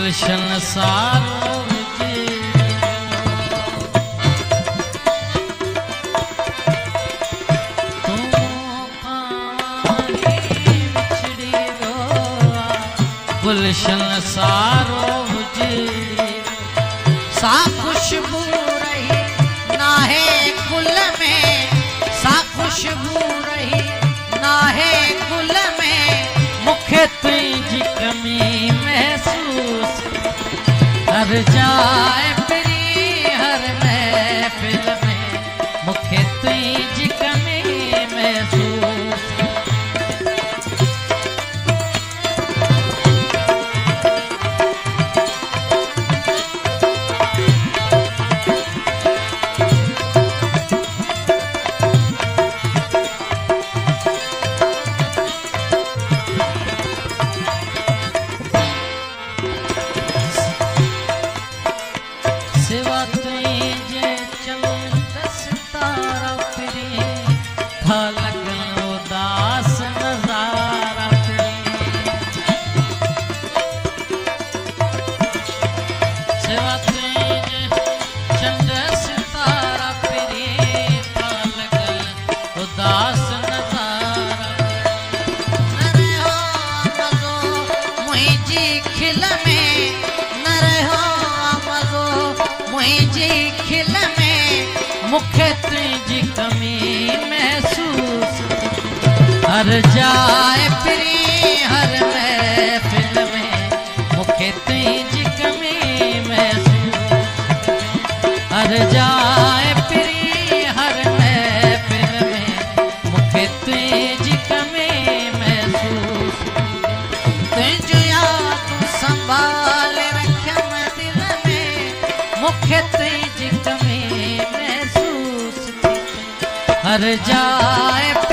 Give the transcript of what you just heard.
गुलशन सारो गुलशन सारो सा खुशबू रही नाहे गुल में, सा खुशबू रही नाहे गुल में, मुखे तुझी कमी महसूस हर जाए फिरी हर महफिल में, मुखे तुझी कमी महसूस। मुखे तुझी कमी महसूस हर जाए फिरी हर महफिल में, मुखे तुझी कमी महसूस हर जाए फिरी हर महफिल में, मुखे तुझी कमी महसूस। तुझ याद संभाल रख मैं दिल में, मुखे तुझी कमी हर जाए